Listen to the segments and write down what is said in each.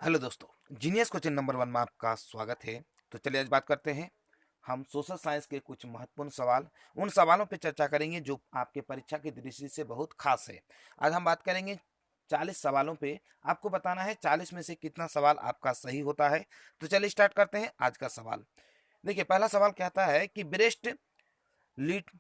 Hello दोस्तों, genius question number 1 में आपका स्वागत है। तो चलिए आज बात करते हैं। हम सोशल साइंस के कुछ महत्वपूर्ण सवाल, उन सवालों पर चर्चा करेंगे जो आपके परीक्षा की दृष्टि से बहुत खास है। आज हम बात करेंगे 40 सवालों पे। आपको बताना है 40 में से कितना सवाल आपका सही होता है। तो चलिए स्टार्ट करते हैं आज का सवाल। देखिए, पहला सवाल कहता है कि लीट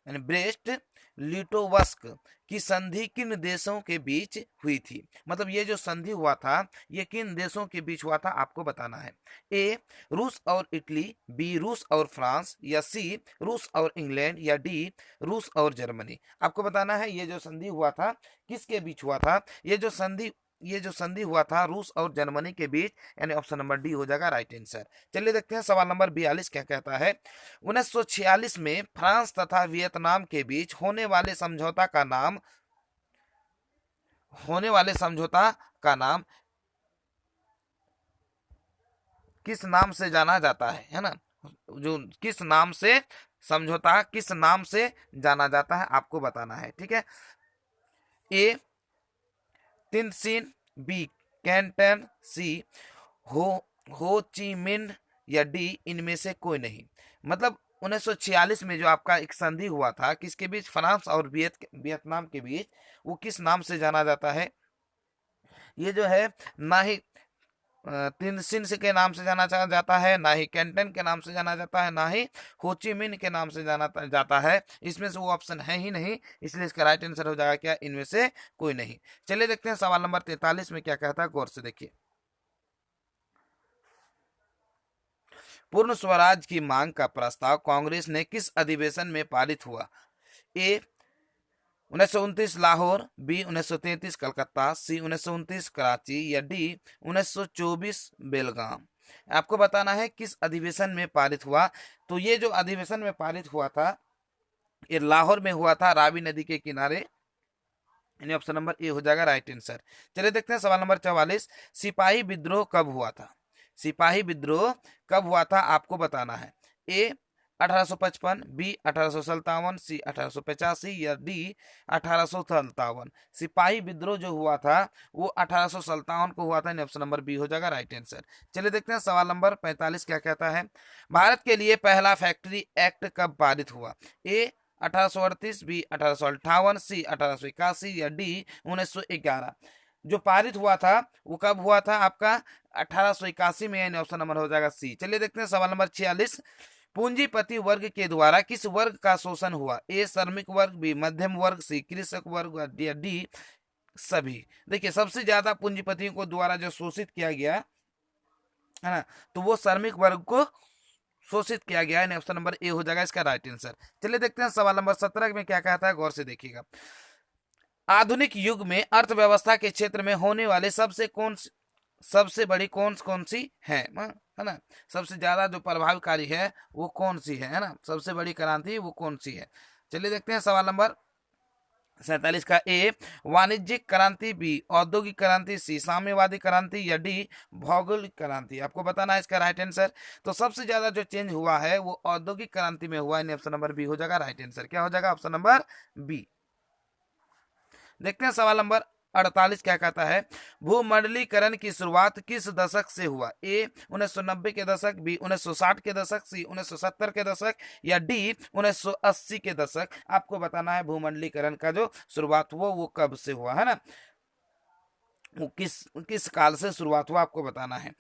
यानी ब्रेस्ट लिटोवस्क की संधि किन देशों के बीच हुई थी। मतलब ये जो संधि हुआ था, ये किन देशों के बीच हुआ था, आपको बताना है। ए रूस और इटली, बी रूस और फ्रांस, या सी रूस और इंग्लैंड, या डी रूस और जर्मनी। आपको बताना है ये जो संधि हुआ था किसके बीच हुआ था। ये जो संधि हुआ था रूस और जर्मनी के बीच, यानी ऑप्शन नंबर डी हो जाएगा राइट आंसर। चलिए देखते हैं सवाल नंबर 42 क्या कहता है। 1946 में फ्रांस तथा वियतनाम के बीच होने वाले समझौता का नाम किस नाम से जाना जाता है ना। जो किस नाम से जाना जाता है, आपको बताना है। ठीक है। ए तिनसिन, बी कैंटन, सी हो हो ची मिन, या डी इनमें से कोई नहीं। मतलब 1946 में जो आपका एक संधि हुआ था किसके बीच, फ्रांस और वियतनाम के बीच, वो किस नाम से जाना जाता है। ये जो है ना ही तिनसिन के नाम से जाना जाता है, ना ही कैंटन के नाम से जाना जाता है, ना ही होचिमिन के नाम से जाना जाता है। इसमें से वो ऑप्शन है ही नहीं, इसलिए इसका राइट आंसर हो जाएगा क्या, इनमें से कोई नहीं। चलिए देखते हैं सवाल नंबर 43 में क्या कहता है, गौर से देखिए। पूर्ण स्वराज की मांग का प्रस्ताव कांग्रेस ने किस अधिवेशन में पारित हुआ। ए 1929 लाहौर, बी 1933 कलकत्ता, सी 1929 कराची, या डी 1924 बेलगाम। आपको बताना है किस अधिवेशन में पारित हुआ। तो ये जो अधिवेशन में पारित हुआ था, ये लाहौर में हुआ था, रावी नदी के किनारे, यानी ऑप्शन नंबर ए हो जाएगा राइट आंसर। चलिए देखते हैं सवाल नंबर 44। सिपाही विद्रोह कब हुआ था। सिपाही विद्रोह कब हुआ था, आपको बताना है। ए 1855, बी 1857, सी 1885, या डी 1857। सिपाही विद्रोह जो हुआ था वो 1857 को हुआ था, ऑप्शन नंबर बी हो जाएगा राइट आंसर। चलिए देखते हैं सवाल नंबर 45 क्या कहता है। भारत के लिए पहला फैक्ट्री एक्ट कब पारित हुआ। ए 1838, बी 1858, सी 1881, या डी 1911। जो पारित हुआ था वो कब हुआ था आपका, 1881 में, यानी ऑप्शन नंबर हो जाएगा सी। चलिए देखते हैं सवाल नंबर 46। पूंजीपति वर्ग के द्वारा किस वर्ग का शोषण हुआ। ए श्रमिक वर्ग, बी मध्यम वर्ग, सी कृषक वर्ग, या डी सभी। देखिए, सबसे ज्यादा पूंजीपतियों को द्वारा जो शोषित किया गया है ना, तो वो श्रमिक वर्ग को शोषित किया गया है, ऑप्शन नंबर ए हो जाएगा इसका राइट आंसर। चलिए देखते हैं सवाल नंबर 17 में क्या कहता है, गौर से देखिएगा। आधुनिक युग में अर्थव्यवस्था के क्षेत्र में होने वाले सबसे बड़ी कौन कौन सी है ना। सबसे ज्यादा जो प्रभावकारी है वो कौन सी है ना, सबसे बड़ी क्रांति वो कौन सी है। चलिए देखते हैं सवाल नंबर 47 का। ए वाणिज्यिक क्रांति, बी औद्योगिक क्रांति, सी साम्यवादी क्रांति, या डी भौगोलिक क्रांति। आपको बताना है इसका राइट आंसर। तो सबसे ज्यादा जो चेंज हुआ है वो औद्योगिक क्रांति में हुआ है, ऑप्शन नंबर बी हो जाएगा राइट आंसर। क्या हो जाएगा, ऑप्शन नंबर बी। देखते हैं सवाल नंबर 48 क्या कहता है। भूमंडलीकरण की शुरुआत किस दशक से हुआ। ए 1990 के दशक, बी 1960 के दशक, सी 1970 के दशक, या डी 1980 के दशक। आपको बताना है भूमंडलीकरण का जो शुरुआत हुआ वो कब से हुआ है ना, वो किस किस काल से शुरुआत हुआ, आपको बताना है।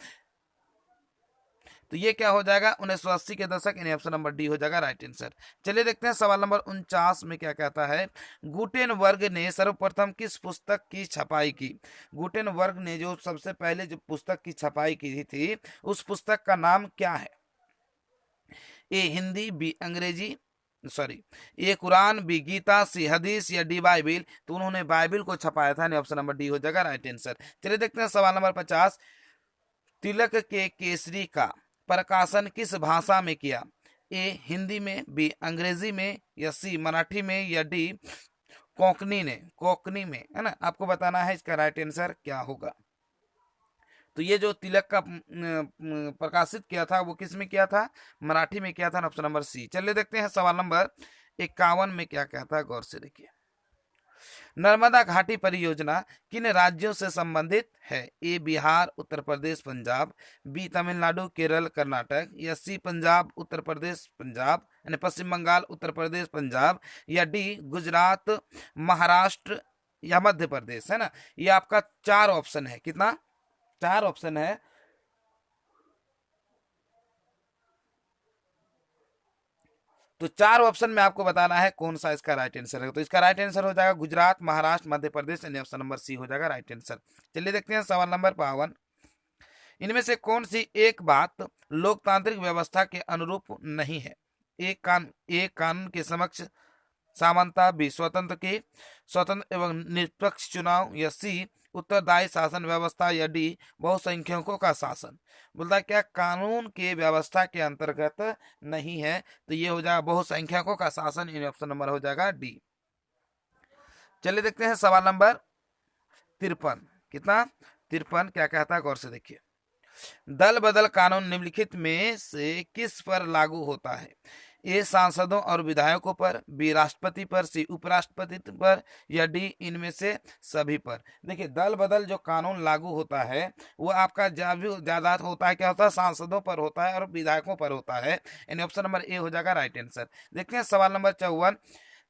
तो ये क्या हो जाएगा, 1980 के दशक, यानी ऑप्शन नंबर डी हो जाएगा राइट आंसर। चलिए देखते हैं सवाल नंबर 49 में क्या कहता है। गुटेनबर्ग ने सर्वप्रथम किस पुस्तक की छपाई की। गुटेनबर्ग ने जो सबसे पहले जो पुस्तक की छपाई की थी उस पुस्तक का नाम क्या है। ए हिंदी, बी अंग्रेजी, सॉरी, ए कुरान, बी गीता, सी हदीस, या डी बाइबिल। तो उन्होंने बाइबिल को छपाया था, ऑप्शन नंबर डी हो जाएगा राइट आंसर। चलिए देखते हैं सवाल नंबर 50। तिलक के केसरी का प्रकाशन किस भाषा में किया। ए हिंदी में, बी अंग्रेजी में, या सी मराठी में, या डी कोंकणी में है ना। आपको बताना है इसका राइट आंसर क्या होगा। तो ये जो तिलक का प्रकाशित किया था वो किस में किया था, मराठी में किया था, ऑप्शन नंबर सी। चलिए देखते हैं सवाल नंबर 51 में क्या कहता है, गौर से देखिए। नर्मदा घाटी परियोजना किन राज्यों से संबंधित है? ए बिहार, उत्तर प्रदेश, पंजाब, बी तमिलनाडु, केरल, कर्नाटक, या सी पंजाब, उत्तर प्रदेश, पंजाब यानी पश्चिम बंगाल, उत्तर प्रदेश, पंजाब, या डी गुजरात, महाराष्ट्र या मध्य प्रदेश, है ना। ये आपका 4 ऑप्शन है। कितना? 4 ऑप्शन है। तो 4 ऑप्शन में आपको बताना है कौन सा इसका राइट आंसर है। तो इसका राइट आंसर हो जाएगा गुजरात, महाराष्ट्र, मध्य प्रदेश, यानी ऑप्शन नंबर सी हो जाएगा राइट आंसर। चलिए देखते हैं सवाल नंबर 52। इनमें से कौन सी एक बात लोकतांत्रिक व्यवस्था के अनुरूप नहीं है? ए कानून के समक्ष समानता, बी स्वतंत्र एवं निष्पक्ष चुनाव, या सी उत्तरदायी शासन व्यवस्था, या डी बहुसंख्यकों का शासन। बोलता है क्या कानून के व्यवस्था के अंतर्गत नहीं है, तो ये हो जाएगा बहुसंख्यकों का शासन, इन ऑप्शन नंबर हो जाएगा डी। चलिए देखते हैं सवाल नंबर 53। कितना? 53 क्या कहता है, गौर से देखिए। दल बदल कानून निम्नलिखित में से किस पर लागू होता है? ए सांसदों और विधायकों पर, बी राष्ट्रपति पर, सी उपराष्ट्रपति पर, या डी इनमें से सभी पर। देखिए दल बदल जो कानून लागू होता है वो आपका ज्यादा होता है, क्या होता है, सांसदों पर होता है और विधायकों पर होता है, यानी ऑप्शन नंबर ए हो जाएगा राइट आंसर। देखते हैं सवाल number 54।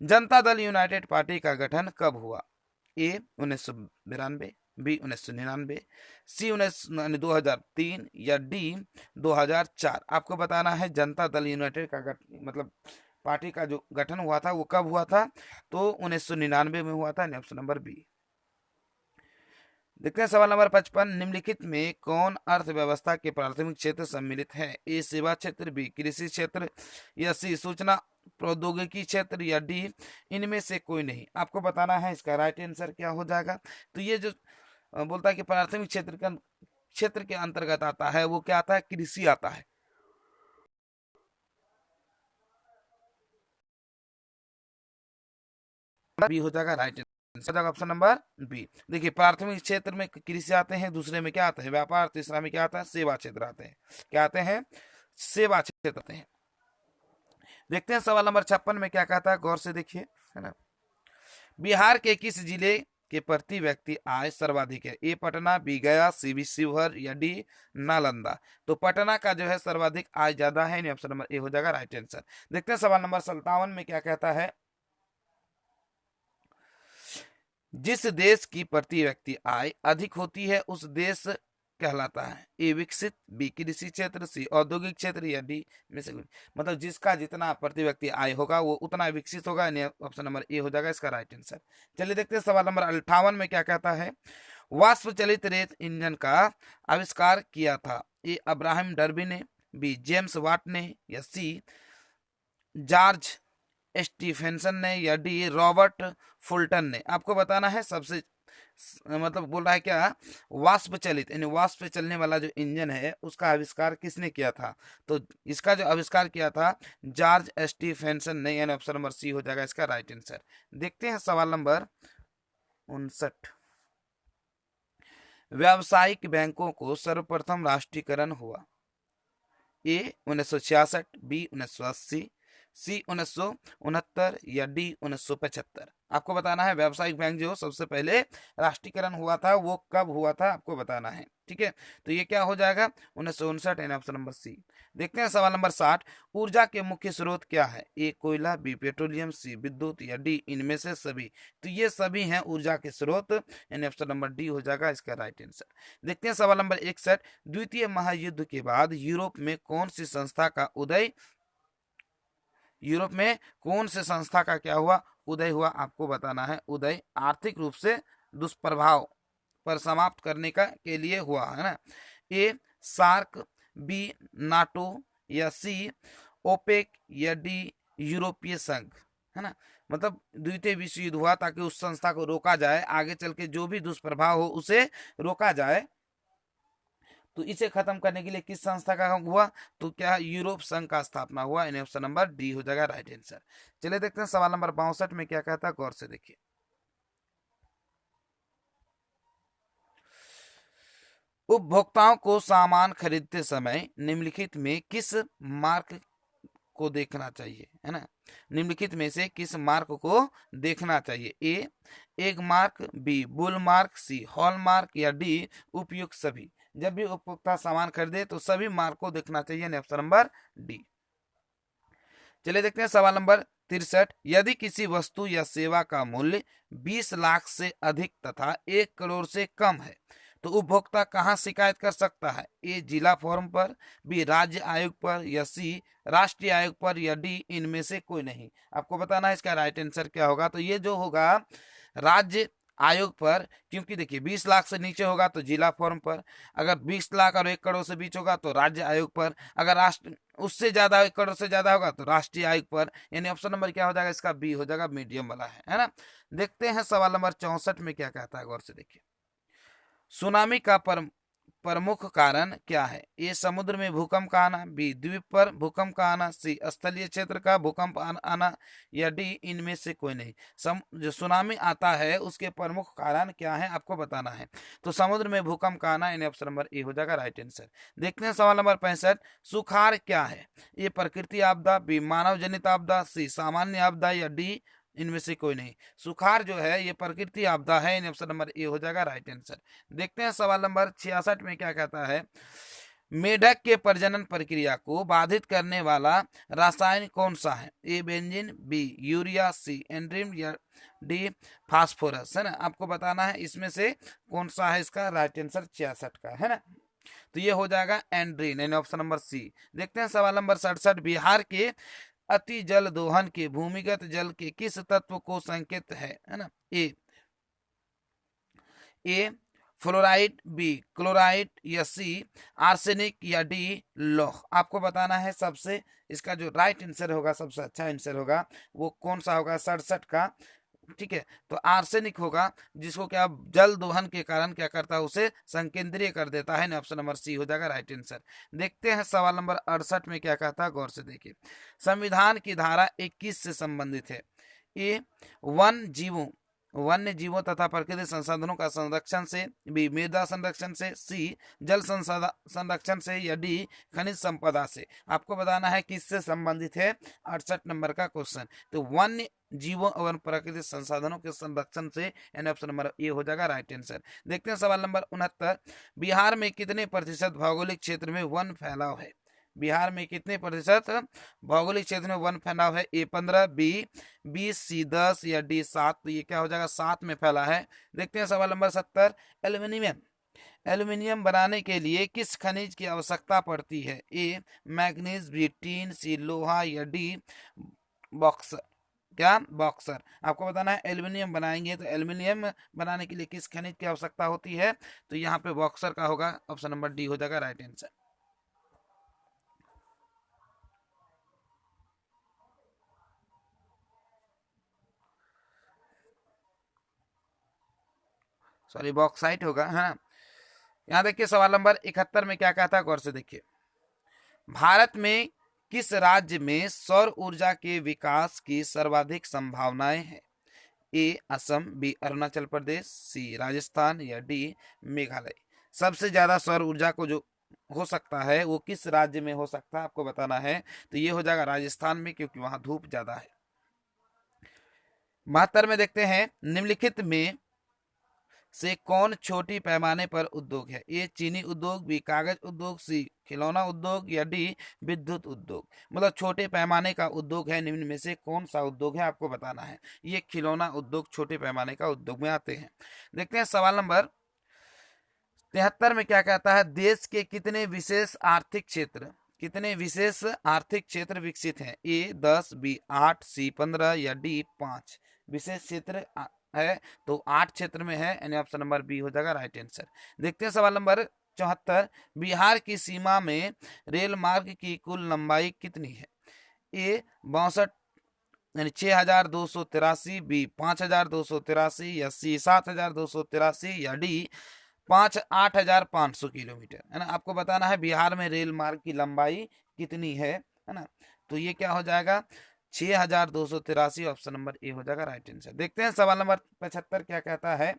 Janata Dal United party का गठन कब हुआ? ए 1992, बी 1999, सी 2003, या डी 2004। आपको बताना है जनता दल यूनाइटेड का मतलब पार्टी का जो गठन हुआ था वो कब हुआ था? तो 1999 में हुआ था, ऑप्शन नंबर बी। देखते हैं सवाल नंबर 55। निम्नलिखित में कौन अर्थव्यवस्था के प्राथमिक क्षेत्र सम्मिलित है? ए सेवा क्षेत्र, बी कृषि क्षेत्र, या सी सूचना प्रौद्योगिकी क्षेत्र, या डी इनमें से कोई नहीं। आपको बताना है इसका राइट आंसर क्या हो जाएगा। तो ये जो बोलता है कि प्राथमिक क्षेत्र के अंतर्गत आता है वो क्या आता है? कृषि आता है। बी हो जाएगा right answer, option number B. देखिए प्राथमिक क्षेत्र में कृषि आते हैं, दूसरे में क्या आता है? व्यापार, तीसरा में क्या आता है? सेवा क्षेत्र आते हैं। क्या आते हैं? सेवा क्षेत्र आते हैं। देखते हैं सवाल नंबर 56 में क्या कहता है, गौर से देखिए, है ना। बिहार के किस जिले के प्रति व्यक्ति आय सर्वाधिक है? ए पटना, बी गया, सी शिवहर, या डी नालंदा। तो पटना का जो है सर्वाधिक आय ज्यादा है, ऑप्शन नंबर ए हो जाएगा राइट आंसर। देखते हैं सवाल नंबर 57 में क्या कहता है। जिस देश की प्रति व्यक्ति आय अधिक होती है उस देश कहलाता है? ए विकसित, बी कृषि क्षेत्र, सी औद्योगिक क्षेत्र, या डी में से मतलब जिसका जितना प्रति व्यक्ति आय होगा वो उतना विकसित होगा, ऑप्शन नंबर ए हो जाएगा इसका राइट आंसर। चलिए देखते हैं सवाल नंबर 58 में क्या कहता है। वाष्प चलित रेत इंजन का आविष्कार किया था? ए अब्राहम डर्बी ने, बी जेम्स वाट ने, या सी जॉर्ज स्टीफेंसन ने, या डी रॉबर्ट फुल्टन ने। आपको बताना है सबसे मतलब बोल रहा है क्या, वाष्प चलित यानी वाष्प पे चलने वाला जो इंजन है उसका आविष्कार किसने किया था? तो इसका जो आविष्कार किया था जॉर्ज स्टीफेंसन ने, यानी ऑप्शन नंबर सी हो जाएगा इसका राइट आंसर। देखते हैं सवाल नंबर 59। व्यावसायिक बैंकों को सर्वप्रथम राष्ट्रीयकरण हुआ? ए 1966, बी 1980, सी 1969, या डी 1975। आपको बताना है व्यावसायिक बैंक जो सबसे पहले राष्ट्रीयकरण हुआ था वो कब हुआ था, आपको बताना है। ठीक है, तो ये क्या हो जाएगा 1959, यानी ऑप्शन नंबर सी। देखते हैं सवाल नंबर 60। ऊर्जा के मुख्य स्रोत क्या है? ए कोयला, बी पेट्रोलियम, सी विद्युत, या डी इनमें से सभी। तो ये सभी हैं ऊर्जा के स्रोत, यानी ऑप्शन नंबर डी हो जाएगा इसका राइट आंसर। देखते हैं सवाल नंबर 61। द्वितीय महायुद्ध के बाद यूरोप में कौन सी संस्था का उदय यूरोप में कौन से संस्था का क्या हुआ? उदय हुआ। आपको बताना है उदय आर्थिक रूप से दुष्प्रभाव पर समाप्त करने के लिए हुआ, है ना। ए सार्क, बी नाटो, या सी ओपेक, या डी यूरोपीय संघ, है ना। मतलब द्वितीय विश्व युद्ध हुआ ताकि उस संस्था को रोका जाए, आगे चल के जो भी दुष्प्रभाव हो उसे रोका जाए। तो इसे खत्म करने के लिए किस संस्था का हुआ? तो क्या यूरोप संघ का स्थापना हुआ, यानी ऑप्शन नंबर डी हो जाएगा राइट आंसर। चलिए देखते हैं सवाल नंबर 62 में क्या कहता है, गौर से देखिए। उपभोक्ताओं को सामान खरीदते समय निम्नलिखित में किस मार्क को देखना चाहिए, है ना। निम्नलिखित में से किस मार्क को देखना चाहिए? A egg mark, B bull mark, C hallmark या डी उपयुक्त सभी। जब भी उपभोक्ता सामान खरीदे तो सभी मार्क को देखना चाहिए, यानी ऑप्शन नंबर डी। चलिए देखते हैं सवाल नंबर 63। यदि किसी वस्तु या सेवा का मूल्य 20 लाख से अधिक तथा 1 करोड़ से कम है तो उपभोक्ता कहां शिकायत कर सकता है? ए जिला फोरम पर, बी राज्य आयोग पर या सी राष्ट्रीय आयोग पर या डी इनमें से कोई नहीं। आपको बताना है इसका राइट आंसर क्या होगा। तो ये जो होगा राज्य आयोग पर, क्योंकि देखिए 20 लाख से नीचे होगा तो जिला फोरम पर, अगर 20 लाख और 1 करोड़ से बीच होगा तो राज्य आयोग पर, अगर राष्ट्र उससे ज्यादा 1 करोड़ से ज्यादा होगा तो राष्ट्रीय आयोग पर। यानी ऑप्शन नंबर क्या हो जाएगा इसका? बी हो जाएगा, मीडियम वाला है ना। देखते हैं सवाल नंबर 64 में क्या कहता है, गौर से देखिए। सुनामी का प्रमुख कारण क्या है? ए समुद्र में भूकंप का आना, बी द्वीप पर भूकंप का आना, सी स्थलीय क्षेत्र का भूकंप आना या डी इनमें से कोई नहीं। जो सुनामी आता है उसके प्रमुख कारण क्या है आपको बताना है। तो समुद्र में भूकंप का आना, यानी ऑप्शन नंबर ए हो जाएगा राइट आंसर। देखते हैं सवाल नंबर 65। सुखाड़ क्या है? ए प्रकृति आपदा, बी मानव जनित आपदा, सी सामान्य आपदा या डी इनमें से कोई नहीं। सुखाड़ जो है ये प्रकृति आपदा है, इन ऑप्शन नंबर ए हो जाएगा राइट आंसर। देखते हैं सवाल नंबर 66 में क्या कहता है। मेढक के प्रजनन प्रक्रिया को बाधित करने वाला रासायन कौन सा है? ए बेंजीन, बी यूरिया, सी एंड्रीम या डी फास्फोरस, है ना। आपको बताना है इसमें से कौन सा है इसका राइट आंसर 66 का, है ना। तो ये हो जाएगा एंड्रीन, यानी ऑप्शन नंबर सी। देखते हैं सवाल नंबर 67। बिहार के अति जल दोहन के भूमिगत जल के किस तत्व को संकेत है ना। ए फ्लोराइड, बी क्लोराइड या सी आर्सेनिक या डी लौह। आपको बताना है सबसे इसका जो राइट आंसर होगा, सबसे अच्छा आंसर होगा वो कौन सा होगा 67 का। ठीक है, तो आर्सेनिक होगा, जिसको क्या जल दोहन के कारण क्या करता है उसे संकेंद्रीय कर देता है। ऑप्शन नंबर सी हो जाएगा राइट आंसर। देखते हैं सवाल नंबर 68 में क्या कहता है, गौर से देखिए। संविधान की धारा 21 से संबंधित है। ए वन्य जीवों तथा प्राकृतिक संसाधनों का संरक्षण से, बी मृदा संरक्षण से, सी जल संरक्षण से या डी खनिज संपदा से। आपको बताना है किससे संबंधित है 68 नंबर का क्वेश्चन। तो वन्य जीवों और प्राकृतिक संसाधनों के संरक्षण से, यानी ऑप्शन नंबर ए हो जाएगा राइट आंसर। देखते हैं सवाल नंबर 69। बिहार में कितने प्रतिशत भौगोलिक क्षेत्र में वन फैलाव है? बिहार में कितने प्रतिशत भौगोलिक क्षेत्र में वन फैलाव है? ए 15, बी 20, सी 10 या डी 7। तो ये क्या हो जाएगा 7 में फैला है। देखते हैं सवाल नंबर 70। एल्यूमिनियम बनाने के लिए किस खनिज की आवश्यकता पड़ती है? ए मैग्नीज, बी टीन, सी लोहा या डी बॉक्सर। क्या बॉक्सर। आपको बताना है एल्यूमिनियम बनाएंगे तो एल्यूमिनियम बनाने के लिए किस खनिज की आवश्यकता होती है? तो यहाँ पे बॉक्सर का होगा, ऑप्शन नंबर डी हो जाएगा राइट आंसर। सॉरी बॉक्साइट होगा, है ना। यहाँ देखिए सवाल नंबर 71 में क्या कहता है, गौर से देखिए। भारत में किस राज्य में सौर ऊर्जा के विकास की सर्वाधिक संभावनाएं हैं? ए असम, बी अरुणाचल प्रदेश, सी राजस्थान या डी मेघालय। सबसे ज्यादा सौर ऊर्जा को जो हो सकता है वो किस राज्य में हो सकता है आपको बताना है। तो ये हो जाएगा राजस्थान में, क्योंकि वहां धूप ज्यादा है। 72 में देखते हैं निम्नलिखित में से कौन छोटी पैमाने पर उद्योग है? ए चीनी उद्योग, बी कागज उद्योग, सी खिलौना उद्योग या डी विद्युत उद्योग। मतलब छोटे पैमाने का उद्योग है, निम्न में से कौन सा उद्योग है आपको बताना है। ये खिलौना उद्योग छोटे पैमाने का उद्योग में आते हैं। देखते हैं सवाल नंबर 73 में क्या कहता है। देश के कितने विशेष आर्थिक क्षेत्र विकसित हैं? ए 10, बी 8, सी 15 या डी 5। विशेष क्षेत्र है तो 8 क्षेत्र में है, यानी ऑप्शन नंबर बी हो जाएगा राइट आंसर। देखते हैं सवाल नंबर 74। बिहार की सीमा में रेल मार्ग की कुल लंबाई कितनी है? ए 62 यानी 6283, बी 5283 या सी 7283 या डी 8500 किलोमीटर, है ना। आपको बताना है बिहार में रेल मार्ग की लंबाई कितनी है ना। तो ये क्या हो जाएगा 6283, ऑप्शन नंबर ए हो जाएगा राइट आंसर। देखते हैं सवाल नंबर 75 क्या कहता है।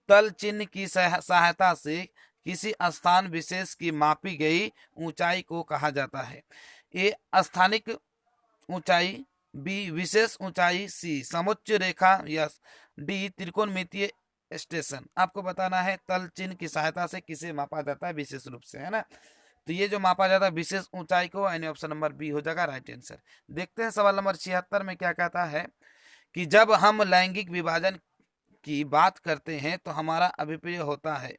तल चिन्ह की सहायता से किसी स्थान विशेष की मापी गई ऊंचाई को कहा जाता है। ए स्थानिक ऊंचाई, बी विशेष ऊंचाई, सी समुच्च रेखा, या डी त्रिकोणमितीय स्टेशन। आपको बताना है तल चिन्ह की सहायता से किसे मापा जाता है विशेष रूप से, है ना। तो ये जो मापा जाता है विशेष ऊंचाई को, यानी ऑप्शन नंबर बी हो जाएगा राइट आंसर। देखते हैं सवाल नंबर 76 में क्या कहता है कि जब हम लैंगिक विभाजन की बात करते हैं तो हमारा अभिप्राय होता है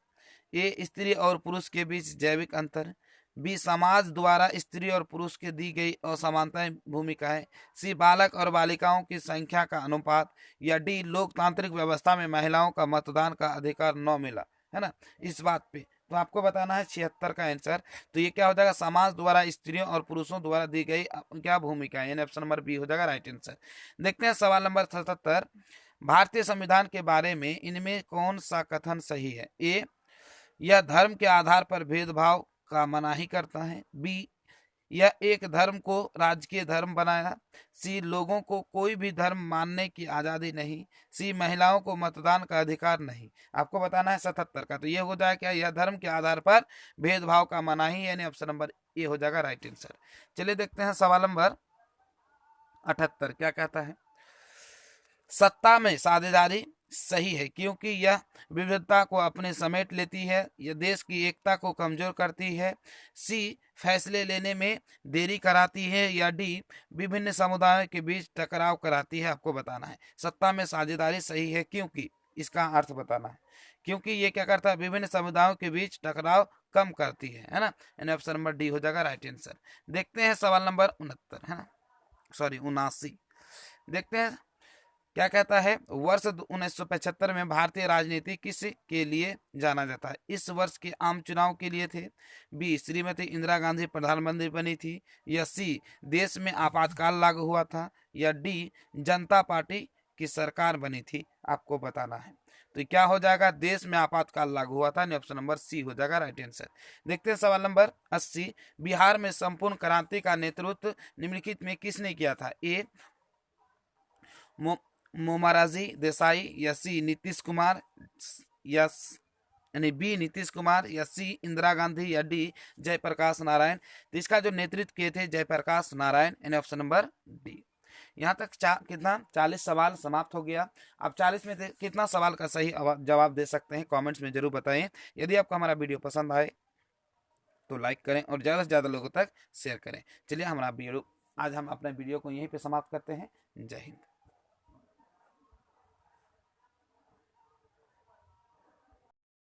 ए स्त्री और पुरुष के बीच जैविक अंतर, बी समाज द्वारा स्त्री और पुरुष के दी गई असमानताएं भूमिकाएं, सी बालक और बालिकाओं की संख्या का अनुपात, या डी लोकतांत्रिक व्यवस्था में महिलाओं का मतदान का अधिकार न मिला, है ना, इस बात पे। तो आपको बताना है 76 का आंसर। तो ये क्या हो जाएगा, समाज द्वारा स्त्रियों और पुरुषों द्वारा दी गई क्या भूमिका, यानी ऑप्शन नंबर बी हो जाएगा राइट आंसर। देखते हैं सवाल नंबर 77, भारतीय संविधान के बारे में इनमें कौन सा कथन सही है। ए, यह धर्म के आधार पर भेदभाव का मनाही करता है, बी, यह एक धर्म को राजकीय धर्म बनाया, सी, लोगों को कोई भी धर्म मानने की आज़ादी नहीं, सी, महिलाओं को मतदान का अधिकार नहीं। आपको बताना है 77 का। तो ये हो जाएगा क्या, यह धर्म के आधार पर भेदभाव का मनाही, यानी ऑप्शन नंबर ए हो जाएगा राइट आंसर। चलिए देखते हैं सवाल नंबर 78 क्या कहता है। सत्ता में साझेदारी सही है क्योंकि यह विविधता को अपने समेट लेती है, यह देश की एकता को कमजोर करती है, सी, फैसले लेने में देरी कराती है, या डी, विभिन्न समुदायों के बीच टकराव कराती है। आपको बताना है सत्ता में साझेदारी सही है क्योंकि, इसका अर्थ बताना है, क्योंकि ये क्या करता है, विभिन्न समुदायों के बीच टकराव कम करती है ना, यानी ऑप्शन नंबर डी हो जाएगा राइट आंसर। देखते हैं सवाल नंबर 69, है ना, सॉरी 79। देखते हैं क्या कहता है। वर्ष 1975 में भारतीय राजनीति किस के लिए जाना जाता है। इस वर्ष के आम चुनाव के लिए थे, बी, श्रीमती इंदिरा गांधी प्रधानमंत्री बनी थी, या सी, देश में आपातकाल लागू हुआ था, या डी, जनता पार्टी की सरकार बनी थी। आपको बताना है। तो क्या हो जाएगा, देश में आपातकाल लागू हुआ था, ऑप्शन नंबर सी हो जाएगा राइट आंसर। देखते हैं सवाल नंबर 80, बिहार में संपूर्ण क्रांति का नेतृत्व निम्नलिखित में किसने किया था। ए, मोमाराजी देसाई, या सी, नीतीश कुमार, या यानी बी, नीतीश कुमार, या सी, इंदिरा गांधी, या डी, जयप्रकाश नारायण। तो इसका जो नेतृत्व किए थे जयप्रकाश नारायण, यानी ऑप्शन नंबर डी। यहाँ तक कितना 40 सवाल समाप्त हो गया। अब 40 में से कितना सवाल का सही जवाब दे सकते हैं कमेंट्स में जरूर बताएं। यदि आपको हमारा वीडियो पसंद आए तो लाइक करें और ज़्यादा से ज़्यादा लोगों तक शेयर करें। चलिए हमारा वीडियो, आज हम अपने वीडियो को यहीं पे समाप्त करते हैं। जय हिंद।